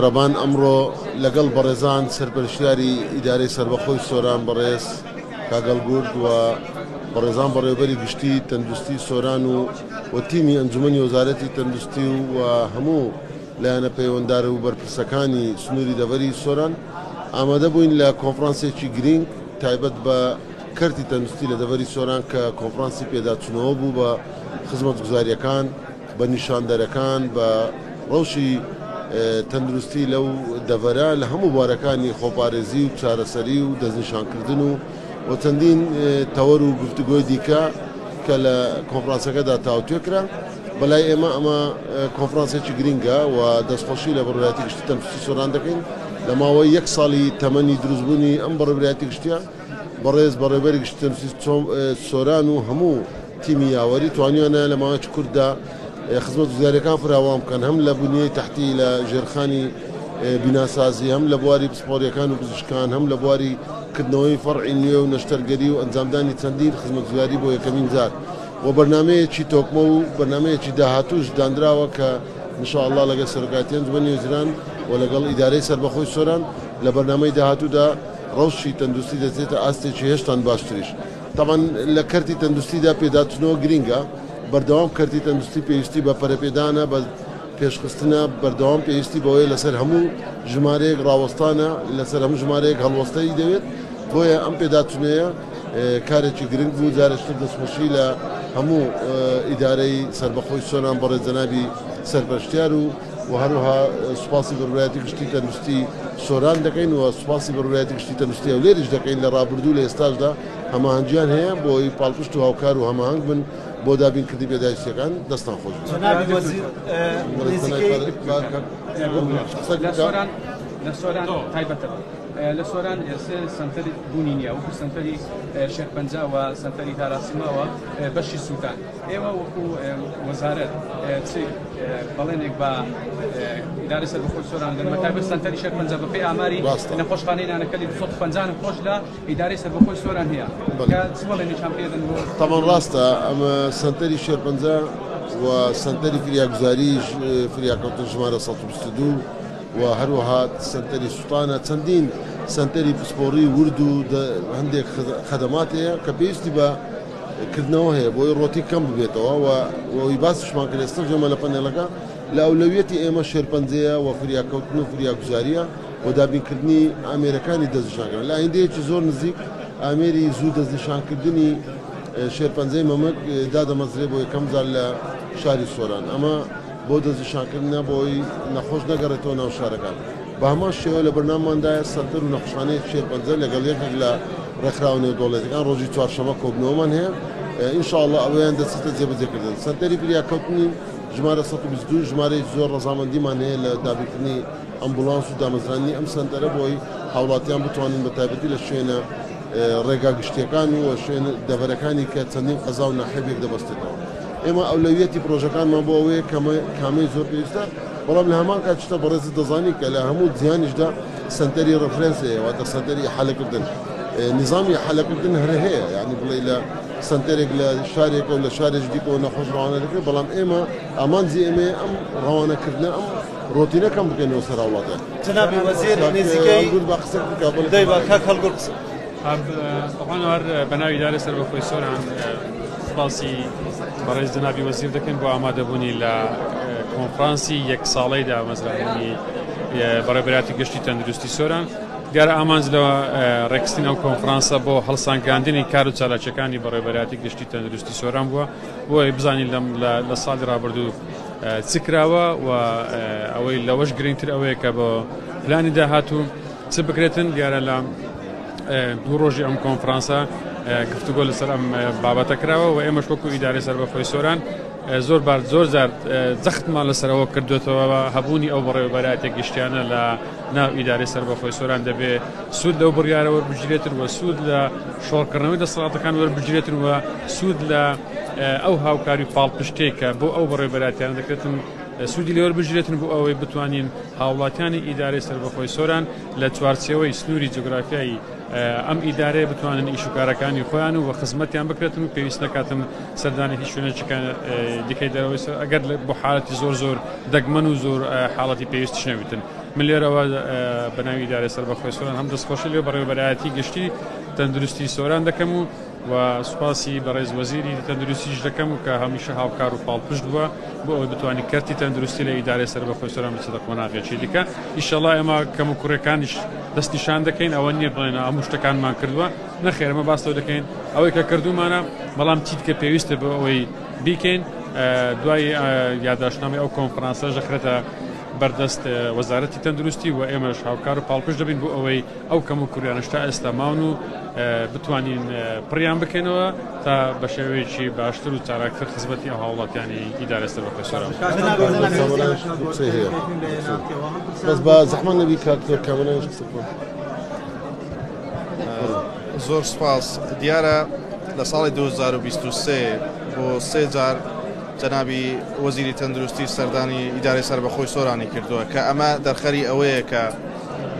رەبان ئەمڕۆ لەگەڵ بەڕێزان سەرپەرشتیاری ئیدارەی سەربەخۆی سۆران بەڕێز کاگەڵگورد و بەڕێزان بەڕێوەبەری گشتی تەندروستی سۆران و تیمی ئەنجومەنی وەزارەتی تەندروستی و هەموو لایەنە پەیوەنددار و بەرپرسەکانی سنووری دەڤەری سۆران ئامادە بووین لە کۆنفرانسێکی گرنگ تایبەت بە کەرتی تەندروستی لە دەڤەری سۆران کە کۆنفرانسی پێداچوونەوە بوو بە خزمەتگوزاریەکان بە نیشاندەرەکان بە ڕەوشی تەندروستی لەو دەڤەرە لە هەموو بوارەکانی خۆپارێزی و چارەسەری و دەستنیشانکردن و چەندین تەوەر و گفتوگۆی دیکە کە لە کۆنفرانسەکەدا تاوتوێکرا بەلای ئێمە ئەمە کۆنفرانسێکی گرینگە و دەستخۆشی لە بەڕێوەبەری گشتی تەندروستی سۆران دەکەین لە ماوەی یەک ساڵی تەمەنی دروستبوونی ئەم بەڕێوەبەری گشتیە بەڕێز بەڕێوەبەری گشتی تەندروستی سۆران و هەموو تیمی یاوەری توانیانە لە ماوەیەکی کوورتدا خزمەتگوزاریەکان فراوان بکەن هەم لە بنیەی تەحتی لە ژێرخانی بیناسازی هەم لە بواری پسپۆڕیەکان و پزیشکان هەم لە بواری کردنەوەی فەرعی نوێ و نەشتەرگەری و ئەنجامدانی چەندین خزمەتگوزاری بۆ یەکەمین جار و بەرنامەیەکی تۆکمە و بەرنامەیەکی داهاتووش دانراوە کە انشاءالله لەگەڵ سەرۆکایەتی ئەنجومەنی وەزیران و لەگەڵ ئیدارەی سەربەخۆی سۆران لە بەرنامەی داهاتوودا ڕەوشی تەندروستی دەچێتە ئاستێکی هێشتان باشتریش طبعا لە کەرتی تەندروستیدا پێداچوونەوە گرینگە بەردەوام کەرتی تەندروستی پێویستی بە پەرەپێدانە بە پێشخستنە بەردەوام پێویستی بەوەی لەسەر هەموو ژمارەیەک ڕاوەستانە لەسەر هەموو ژمارەیەک هەڵوەستەی دەوێت بۆیە ئەم پێداچوونەیە کارێکی گرنگ بوو جارشتر دەستخۆشی لە هەموو ئیدارەی سەربەخۆی سۆران بەڕێز جەنابی سەرپەرشتیار و هەروەها سوپاسی بەڕێوەبەری گشتی تەندروستی سۆران دەکەین و سوپاسی بەڕێوەبەری گشتی تەندروستی هەولێریش دەکەین لە ڕابردوو لە ئێستاشدا هەماهەنگیان هەیە بۆی پاڵپشت و هاوکار و هەماهەنگ بن بۆ دابینکردنی پێداویستیەکان دەستان خۆش لە سۆران تایبەتەوە لە سۆران سنتەری بوونی نییە وەکو سنتەری شێخپەنجا و سنتەری تاراسیماوە بەشی سووتان ئێوە وەکو وەزارەت بەڵێنێک بە ئیدارەی سەربەخۆی سۆران لەمە تایبەت سنتەری شێخپەنجا بەپێی ئاماری نەخۆشخانەی نانەکەلی 250 نەخۆش لە ئیدارەی سەربەخۆی سۆران هەیە کە چ بەڵێنێکیان پێدەن تەمان ڕاستە ئەمە سنتەری شێخپەنجا و سنتەری فریاگوزاری فریاکەوتن ژمارە 122 و هەروەها سنتەری سوتانە چەندین سنتەری پسپۆڕی ورد و هەندێک خەدەمات هەیە کە پێویستی بە کردنەوە هەیە بۆی ڕۆتی کەم ببێتەوە وی باسشمان کرد ئێستا جەمە لە پەنێڵەکە لە ئەولەویەتی ئێمە شێرپەنجەیە و فریاکەوتن و فریاگوزاریە و دابینکردنی ئامێرەکانی دەستنیشانکردن لە ئایندەیەکی زۆر نزیک ئامێری زوو دەستنیشانکردنی شێرپەنجەی مەمەک دادەمەزرێ بۆ یەکەم جار لە شاری سۆران ئەمە بۆ دەستنیشانکردنە بۆی نەخۆش نەگەڕێتەوە ناو شارەکان بە هەمان شێوە لە بەرنامماندایە سەنتەر و نەخۆشخانەی شێرپەنجە لەگەڵ یەکێک لە ڕێکخراوە نێودەوڵەتیەکان ڕۆژی چوارشەمە کۆبنەوەمان هەیە ئینشاءالله ئەوەیان دەچێتە جێبەجێکردن سەنتەری فریاکەوتنی ژمارە 122 ژمارەی زۆر ڕەزامەندیمان هەیە لە دابینکردنی ئەمبولانس و دامەزرانی ئەم سەنتەرە بۆی هاوڵاتیان بتوانین بە تایبەتی لە شوێنە ڕێگا گشتیەکان و شوێن دەڤەرەکانی کە چەندین قەزا و ناحێبێک دەبەستێتەوە ئێمە ئەولەویەتی پرۆژەکانمان بۆ ئەوەیە کامەی زۆر پێویستە بەڵام لە هەمان کاتشتە بەڕێزت دەزانی کە لە هەموو جیهانیشدا سنتەری ڕفرەنس هەیە واتە سنتەری حەلەکردن نظامی حەلەکردن هەر هەیە یعنی بڵێ لە سنتەرێک لە شارێکە و لە شارێک دیکەوە نەخۆش ڕەوانە دەکرێت بەڵام ئێمە ئامانجی ئێمە ئەم ڕەوانەکردنە ئەم ڕۆتینەکەم بکەینەوە سەر هەوڵاتیان جنابی وەزیر نزیکەی بە قسە بکە دەی بە کاک هەڵگورد قسە طبعا هەر بەناوی ئیدارەی سەربەخۆی سۆران سپاسی بەڕێز جنابی وەزیر دەکەین بۆ ئامادەبوونی لە کۆنفرانسی یەک ساڵەی دامەزرانی بەڕێوەبەری گشتی تەندروستی سۆران دیارە ئامانج لە ڕێکخستنی ئەو کۆنفرانسە بۆ هەڵسانگاندنی کار و چالاکیەکانی بەڕێوەبەری گشتی تەندروستی سۆران بووە بۆی بزانین لە ساڵی ڕابردوو چ کراوە و ئەوەی لەوەش گرنگتر ئەوەیە کە بۆ پلانی داهاتوو چ بکرێتن دیارە لە دوو ڕۆژی ئەم کۆنفرانسە گفتوگۆ لەسەر ئەم بابەتە کراوە و ئێمەش وەکو ئیدارەی سەربەخۆی سۆران زۆر جار جەختمان لەسەرەوە کردوێتەوە هەبوونی ئەو بەڕێوەبەری گشتیانە لە ناو ئیدارەی سەربەخۆی سۆران دەبێت سوود لەو بڕیارە وەربگیرێتن و سوود لە شۆڕکردنەوەی دەسەڵاتەکان وەربگیرێتن و سوود لە ئەو هاوکاری پاڵپشتێک کە بۆ ئەو بەڕێوەبەریان دەکرێتن سوودی لێوە بژرێتن بۆ ئەوەی بتوانین هاوڵاتیانی ئیدارەی سەربەخۆی سۆران لە چوارچێوەی سنووری جوگرافیایی ئەم ئیدارەیە بتوانن ئیش و کارەکانی خۆیان و خزمەتیان بکرێتن و پێویست نەکاتن سەردانی هیچ شوێنێکیان دیکەی دەرەوەی ئەگەر بۆ حاڵەتی زۆر دەگمەن و زۆر حاڵەتی پێویستیش نەبێتن من لێرەوە بەناوی ئیدارەی سەربەخۆی سۆران هەم دەستخۆشی لێ بەڕێوەبەرایەتی گشتی تەندروستی سۆران دەکەم و سوپاسی بەڕێز وەزیری تەندروستیش دەکەم و کە هەمیشە هاوکار و پاڵپشت بووە بۆ ئەوەی بتوانانی کەرتی تەندروستی لە ئیدارەی سەربەخۆی سۆران بچێتە قۆناغێکی دیکە ئینشەڵڵا ئێمە کەم و کوڕەکانیش دەستنیشان دەکەین ئەوە نییە بڵێن هەموو شتەکانمان کردووە نەخێر ئەمە باس لەو دەکەین ئەوەی کە کردومانە بەڵام چیت کە پێویستە بۆ ئەوەی بیکەین دوای یادداشتنامەی ئەو کۆنفرانسە ژەخرێتە بەردەست وەزارەتی تەندروستی و ئێمەش هاوکار و پاڵپشت دەبین بۆ ئەوەی ئەو کەم و کوڕیانشتا ئێستا ماون و بتوانین پڕیان بکەینەوە تا بە شێوەیەکی باشتر و چاراکتر خزمەتی ئەو هاوڵاتیانی ئیدارەی سەربەخۆی سۆران بەس بە زەحمەت نەبی کاکتۆر کامەرانش قسە بکەن. زۆر سپاس. دیارە لە ساڵی 2023 بۆ 3 جار جەنابی وەزیری تەندروستی سەردانی ئیدارەی سەربەخۆی سۆرانی کردووە کە ئەمە دەرخەری ئەوەیە کە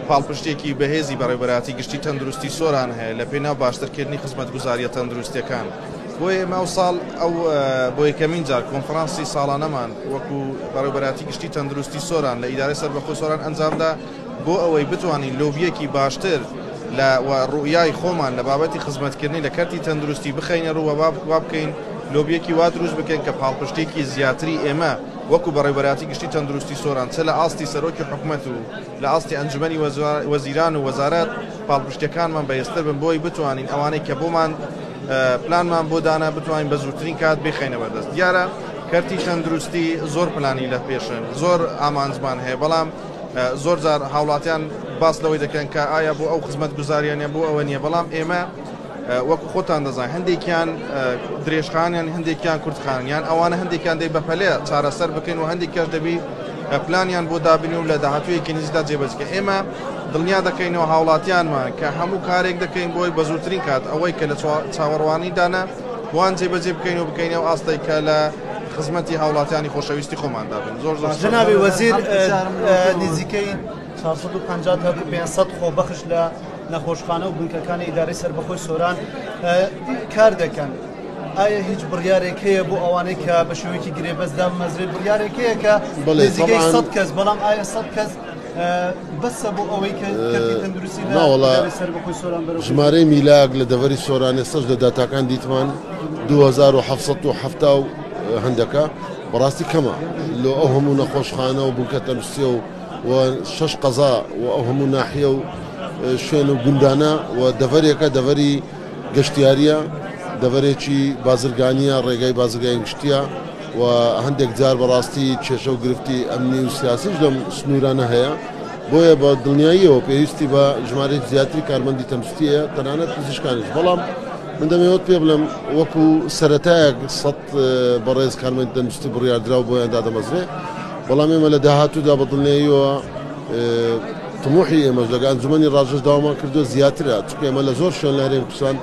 پاڵپشتێکی بەهێزی بەڕێوەبەراتی گشتی تەندروستی سۆران هەیە لە پێناو باشترکردنی خزمەتگوزاریە تەندروستیەکان. بۆیە ئێمە ئەو ساڵ ئەو بۆ یەکەمین جار کۆنفرانسی ساڵانەمان وەکو بەڕێوەبەراتی گشتی تەندروستی سۆران لە ئیدارەی سەربەخۆی سۆران ئەنجامدا بۆ ئەوەی بتوانین لۆبیەکی باشتر لە ڕوئیای خۆمان لە بابەتی خزمەتکردنی لە کەرتی تەندروستی بخەینە ڕوو وا بکەین لۆبیەکی وا دروست بکەین کە پاڵپشتێکی زیاتری ئێمە وەکو بەڕێوەبەراتی گشتی تەندروستی سۆران چ لە ئاستی سەرۆکی حکوومەت و لە ئاستی ئەنجومەنی وەزیران و وەزارەت پاڵپشتەکانمان بەهێزتر بن بۆی بتوانین ئەوانەی کە بۆمان پلانمان بۆ دانا بتوانین بە زووترین کات بخەینە بەردەست. دیارە کەرتی تەندروستی زۆر پلانی لە پێشن زۆر ئامانجمان هەیە بەڵام زۆر جار هاوڵاتیان باس لەوەی دەکەن کە ئایا بۆ ئەو خزمەت گوزاریانە بۆ ئەوە نییە بەڵام ئێمە وەکو خۆتان دەزان هەندێکیان درێژخانیان هەندێکیان کوردخانیان ئەوانە هەندێکیان دەی بەپەلێ چارەسەر بکەین و هەندێکیان دەبی پلانیان بۆ دابنی و لە داهاتوویەکی نزیکدا جێبەجێ ئێمە دڵنیا دەکەینەوە هاوڵاتیانمان کە هەموو کارێک دەکەین بۆی بە زووترین کات ئەوەی کە لە چاوەڕوانی دانا بوان جێبەجێ بکەین و بکەینەوە ئاستەی کە لە خزمەتی هاوڵاتیانی خۆشەویستی خۆمان دابن. زۆر زۆر جنابی وەزیر نزیکەی 450 تا 500 خۆبەخش لە نەخۆشخانە و بنکەکانی ئیدارەی سەربەخۆی سۆران کار دەکەن. ئایا هیچ بڕیارێک هەیە بۆ ئەوانەی کە بە شێوەیەکی گرێبەستدا مەزرێت بڕیارێک هەیە کە نزیکەی 100 کەس بەڵام ئایا 100 کەس بەسە بۆ ئەوەی کە کەرتی تەندروستی لە ئیدارەی سەربەخۆی سۆران بەرەو ژمارەی میلاک لە دەڤەری سۆران ئێستاش لە داتاکان دیتمان 2770 هەندەکە بەڕاستی کەمە لە ئەو هەموو نەخۆشخانە و بنکە تەندروستیە و 6 قەزا و ئەو هەموو ناحیە و شوێن و گوندانە و دەڤەرێکە دەڤەری گەشتیاریە دەڤەرێکی بازرگانیە ڕێگای بازرگای گشتیە و هەندێک جار بەڕاستی کێشە و گرفتی ئەمنی و سیاسیش لەم سنوورانە هەیە بۆیە بە دڵنیاییەوە پێویستی بە ژمارەی زیاتری کارمەندی تەندروستیە تەنانەت پزیشکانیش بەڵام من دەمەوێت پێ بڵێم وەکو سەرەتایەک 100 بەڕێز کارمەندی تەندروستی بڕیاردراو بۆیان دادەمەزرێ بەڵام ئێمە لە داهاتوودا بە دڵنیاییەوە طموحی ئێمەش لەگە ئەنجومەنی ڕاژەش داوامان کردو زیاترە چونکە ئێمە لە زۆر شوێن لە هەرێمی کوردستان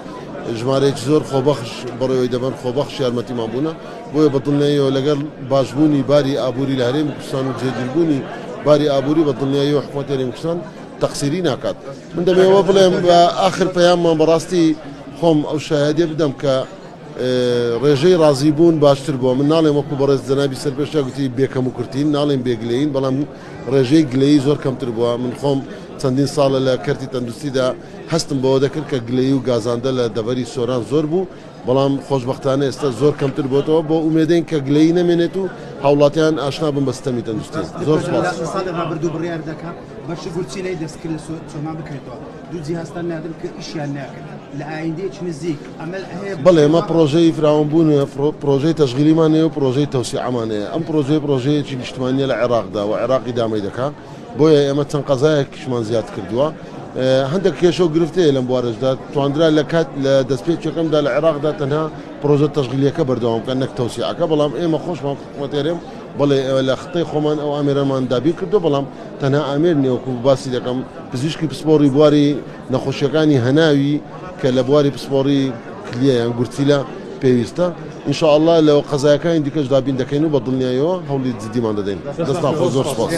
ژمارەیەکی زۆر خۆبەخش بەڕێوەی دەبەن خۆبەخش یارمەتیمان بوونە بۆیە بە دڵنیاییەوە لەگەڵ باشبوونی باری ئابووری لە هەرێمی کوردستان و جێگیربوونی باری ئابووری بە دڵنیاییەوە حکوومەتی هەرێمی کوردستان تەقسیری ناکات. من دەمەوێت بڵێم بە ئاخر پەیاممان بەڕاستی خۆم ئەو شایەدێ بدەم کە ڕێژەی ڕازیبوون باشتر بووە. من ناڵێم وەکو بەڕێز جەنابی سەرپێشە گوتی بێکەم و کورتین ناڵێم بێگلەین بەڵام ڕێژەی گلەیی زۆر کەمتر بووە. من خۆم چەندین ساڵە لە کەرتی تەندروستیدا هەستم بەوە دەکرد کە گلەیی و گازاندە لە دەڤەری سۆران زۆر بوو بەڵام خۆشبەختانە ئێستا زۆر کەمتر بۆتەوە بۆ ئومێدەین کە گلەیی نەمێنێت و هاوڵاتیان ئاشنا بن بە سیستەمی تەندروستی. زۆر سپاس. بردوو بڕیار دەکات بەشی گورچی لای دەستکرد چۆمان بکرێتەوە دوو جیهازتان نادن کە ئیشیان ناکرد لە ئایندەیەکی نزیک ئەمەل هەیە. بەڵێ ئێمە پرۆژەی فراوانبوون پرۆژەی تەشغیلیمان هەیە و پرۆژەی تەوسیعەمان هەیە. ئەم پرۆژەیەکی نیشتمانیە لە عێراقدا و عێراقی دامەی دەکات بۆیە ئێمە چەند قەزایەکیشمان زیاد کردووە. هەندێک کێشە و گرفتەیە لەم بوارەشدا توانرا لە کات لە دەستپێچەکەمدا لە عێراقدا تەنها پرۆژە تەشغیلیەکە بەردەوام بکەن نەک تەوسیعەکە بەڵام ئێمە خۆشمان حکوومەتی هەرێم بەڵێ لە ختەی خۆمان ئەو ئامێرەمان دابیر کردو بەڵام تەنها ئامێر نییە وەکو باسی دەکەم پزیشکی پسپۆڕی بواری نەخۆشیەکانی هەناوی کە لە بواری پسپۆڕی کلیە یان گورچیلە پێویستە ئینشاءالله لەو قەزایەکانی دیکەش دابین دەکەین و بە دڵنیاییەوە هەوڵی جدیمان دەدەین. دەستان خۆ زۆر سپاس.